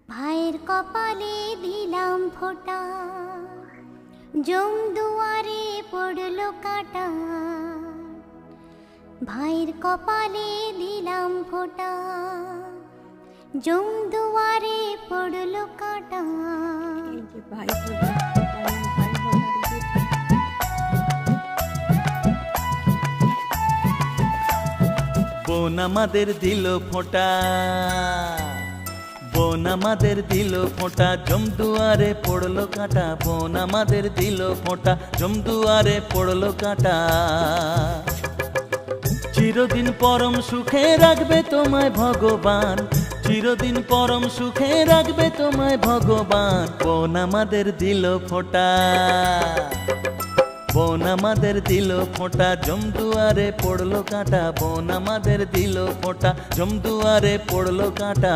ভাইয়ের কপালে দিলাম ফোঁটা, জম দুয়ারে পড়লো কাঁটা। ভাইয়ের কপালে দিলাম ফোঁটা, জম দুয়ারে পড়লো কাঁটা। বোন আমাদের দিল ফোঁটা, বোন আমাদের দিল ফোঁটা, জম দুয়ারে পড়লো কাঁটা। বোন আমাদের দিল ফোঁটা, জম দুয়ারে পড়লো কাঁটা। চিরদিন পরম সুখে রাখবে তোমায় ভগবান, চিরদিন পরম সুখে রাখবে তোমায় ভগবান। বোন আমাদের দিল ফোঁটা, বোন আমাদের দিল ফোঁটা, জম দুয়ারে পড়লো কাঁটা। বোন আমাদের দিল ফোঁটা, জম দুয়ারে পড়লো কাঁটা।